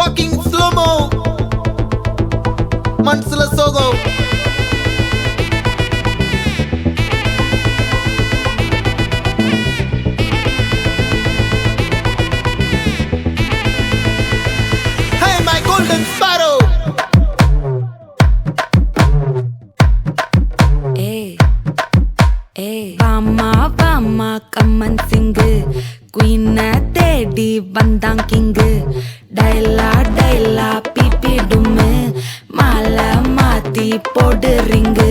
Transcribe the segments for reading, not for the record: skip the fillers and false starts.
Walking slow-mo, Mansala Sogo. Hey, my golden sparrow. Hey, hey, Vama, come and sing. Queen தேடி வந்தான் king. டைலா BP டும்மு. மாலை மாத்தி போடு ring.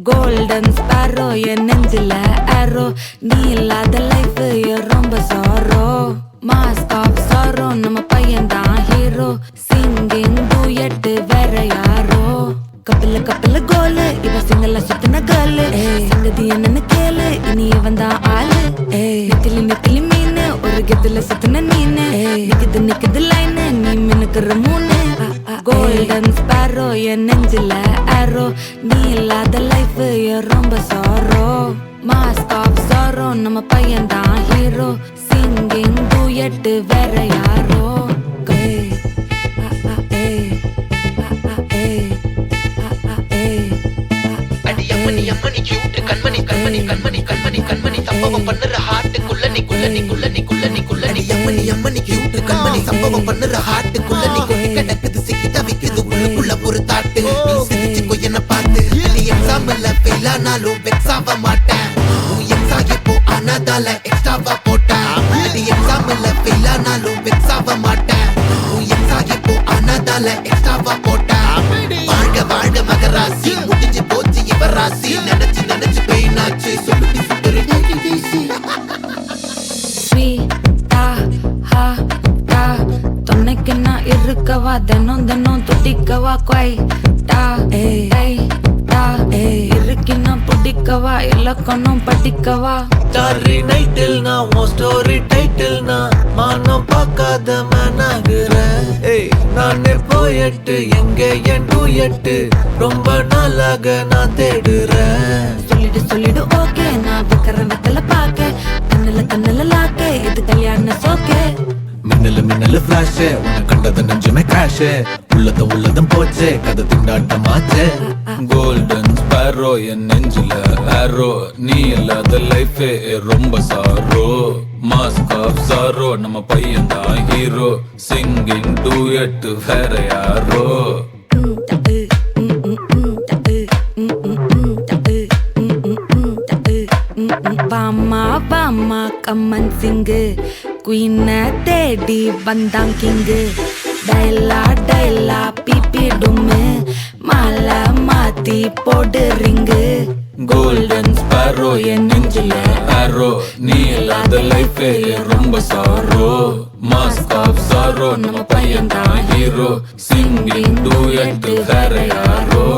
Golden sparrow என் நெஞ்சில ஆரோ. நீ இல்லாத லைஃப் ரொம்ப சாரோ. மாஸ்க் ஆஃப் சாரோ நம்ம பையன் தான் ஹீரோ. சிங்கிங் டூயட் வேற யாரோ. கப்பில கோலு இவ சிங்கல்ல சுத்தின கேர்ளு. சங்கதி என்னன்னு கேளு இனி வந்தா ஆளு. நெத்திலி மீன் ஒரு கெத்துல சுத்தின நீனு. நிக்குது லைன் நீ மினுக்குற மூணு. கோல்டன் ஸ்பாரோ என் நெஞ்சில ஆரோ. நீ இல்லாத லைஃப் ரொம்ப சாரோ. மாஸ்க் ஆஃப் சாரோ நம்ம பையன் தான் ஹீரோ. சிங்கிங் டூயட் வேற யாரோ. அம்மணி கியூட் கண்மணி சம்பவம் பண்ணுற ஹார்ட்டுக்குள்ள நீ அம்மணி கியூட் கண்மணி சம்பவம் பண்ணுற ஹார்ட்டுக்குள்ள நீ கொட்டி கிடக்குது சிக்கி தவிக்குது உள்ளுக்குள்ள ஒரு தாட்டு. நீ சிரிச்சுக்கோ என்ன பார்த்து. நீ எக்ஸாம்ல ஃபெயில் ஆனாலும் வெக்ஸ் ஆக மாட்டேன். உன் எக்ஸா இப்போ ஆனதால எக்ஸ்ட்ராவா போட்டேன். நீ எக்ஸாம்ல ஃபெயில் ஆனாலும் வெக்ஸ் ஆக மாட்டேன். உன் எக்ஸா இப்போ ஆனதால எக்ஸ்ட்ராவா போட்டேன். வாழ்க மகராசி முடிஞ்சு போச்சு இவ ராசி. நினைச்சு பெயினாச்சு சொல்லுடி சுத்தரு டைசி. துணைக்கு நான் இருக்கவா தினம் துடிக்கவா குவைட்டா. இருக்கினா பிடிக்கவா இலக்கணம் படிக்கவா. ஸ்டாரி நைட்டில் நான் உன் ஸ்டோரி டைட்டில் நான் மானம் பார்க்காத மேனாகிறேன். நானே போயட்டு எங்க என் டூயட்டு ரொம்ப நாளாக நான் தேடுறேன். சொல்லிடு ஓகே நான் வைக்கிறேன் வெத்தல பாக்க. கண்ணுல லாக்க இது கல்யாண சோக்கே. மின்னலு ஃபிளாஷ் உன்னை கண்டது நெஞ்சுமே கிராஷ். உள்ளதும் போச்சே கதை திண்டாட்டமாச்சே. கோல்டன் ஸ்பாரோ என் நெஞ்சில ஆரோ. நீ இல்லாத லைஃபே ரொம்ப சாரோ. மாஸ்க் ஆஃப் சாரோ நம்ம பையன் தான் ஹீரோ. சிங்கிங் டூயட் வேற யாரோ. வாமா கம்மன் சிங்கு. குயின தேடி வந்தான் கிங்கு. டைலா பிபி டும்மு. மாலை மாத்தி போடு ரிங்கு. கோல்டன் ஸ்பாரோ என் நெஞ்சில ஆரோ. நீ இல்லாத லைஃபே ரொம்ப சாரோ. மாஸ்க் ஆஃப் சாரோ நம்ம பையன் தான் ஹீரோ. சிங்கிங் டூயட் வேற யாரோ.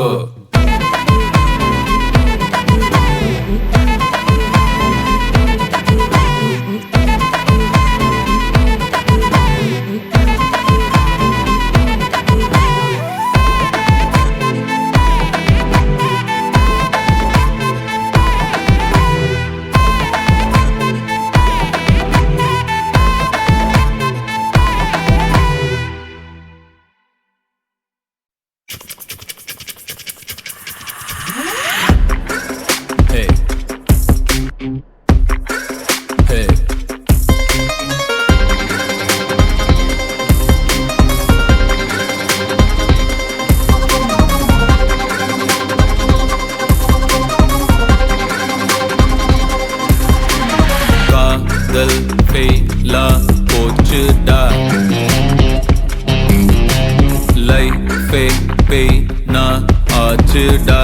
காதல் ஃபெயிலா போச்சுடா. லைஃபே பெயினா ஆச்சுடா.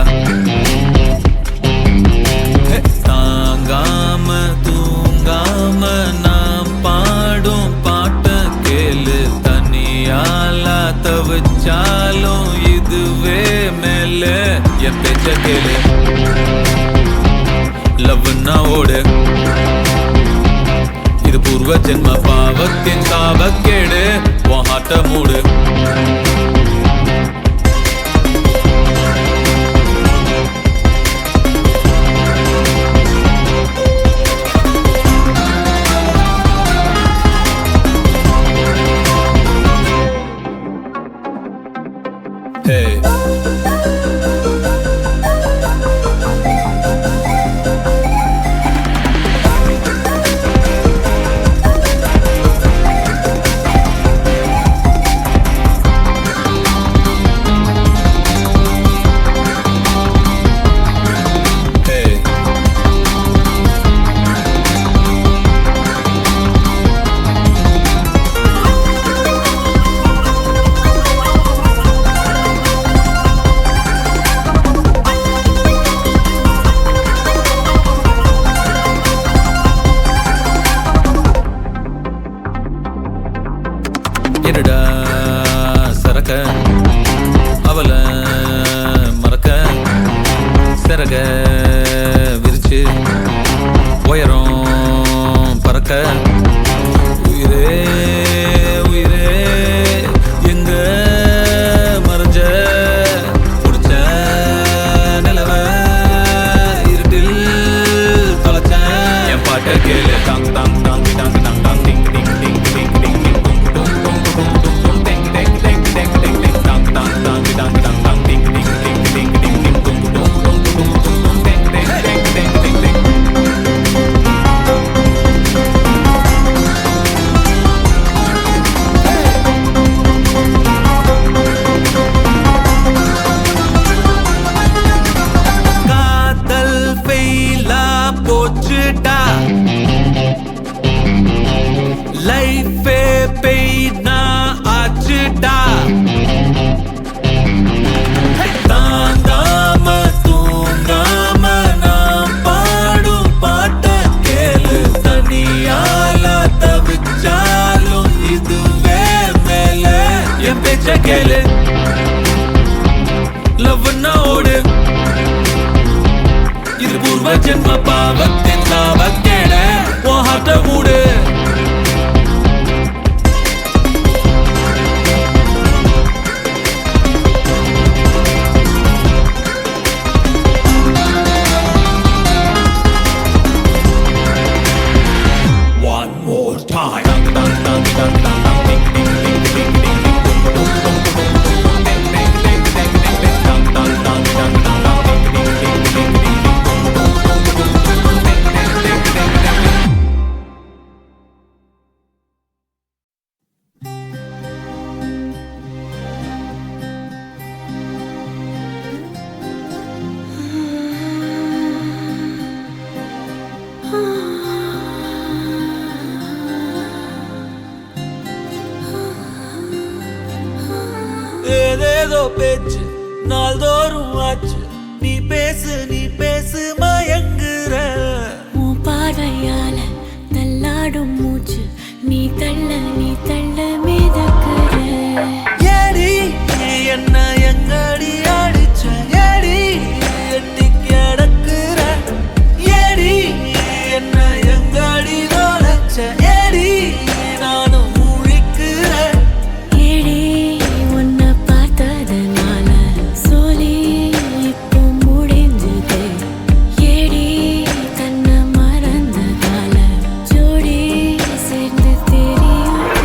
தாங்காம தூங்காம நான் பாடும் பாட்ட கேளு. தனியாலா தவிச்சாலும் இதுவே மேல என் பேச்ச கேளு. லவ்னா ஓடு இது பூர்வ ஜென்ம பாவத்தின் சாபக்கேடு. உன் ஹாட்ட மூடு. Hey. Hey. என்னடா சரக்க அவள மறக்க சிறக விரிச்சு உயரம் பறக்க உயிரே உயிரே எங்க மறைஞ்ச புடிச்ச நிலவ இருட்டில் தொலைச்ச என் பாட்ட கேளு தாங் தாங் தாங் தாங் தாங் தாங் டிங் டிங் டிங் டிங் டிங் காதல் ஃபெயிலா போச்சுடா லைஃபே பெய்னா ஆச்சுடா தாங்காம தூங்காம நாம் பாடும் பாட்ட கேளு தனியால தவிச்சாலும் இதுவே மேல என் பேச்ச கேளு லவ்னா ஓடு இது பூர்வ ஜென்ம பாவத்தின் நாவக்கேட உன் ஹார்ட்ட மூடு one more time dang dang dang dang dang dang ding ding ding ding ding ding ding ding ding ding ding ding dang dang dang dang dang dang ding ding ding ding ding ding ஏதேதோ பேச்சு நாள்தோறும் ஆச்சு நீ பேசு மயங்குற உன் பார்வையால தள்ளாடும் மூச்சு நீ தள்ள மிதக்குற ஏடி என்ன எங்கடி அடிச்ச ஏடி எட்டி கிடக்குற ஏடி என்ன எங்கடி நோலச்ச ஏடி நானும் முழிக்கிறேன் ஏடி உன்னை பார்த்ததனால சோலி இப்போ முடிஞ்சது ஏடி தன்னை மறந்ததால ஜோடி சேர்ந்து தெரியுது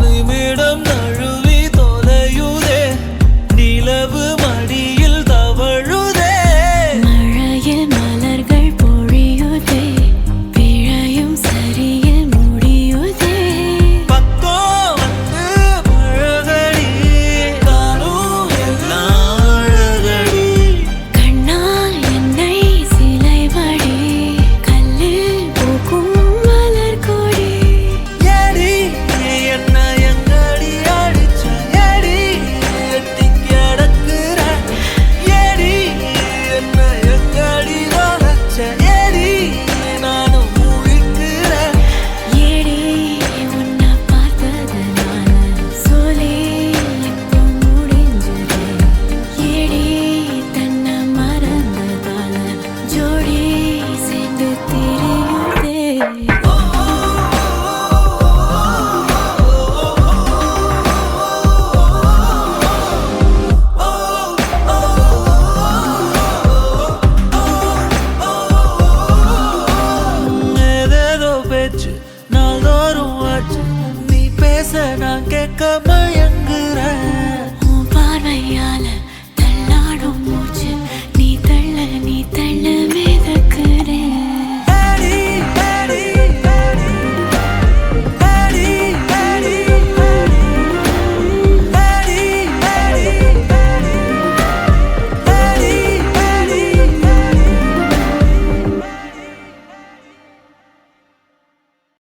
நிமிடம் நழுவி தொலையுதே நிலவு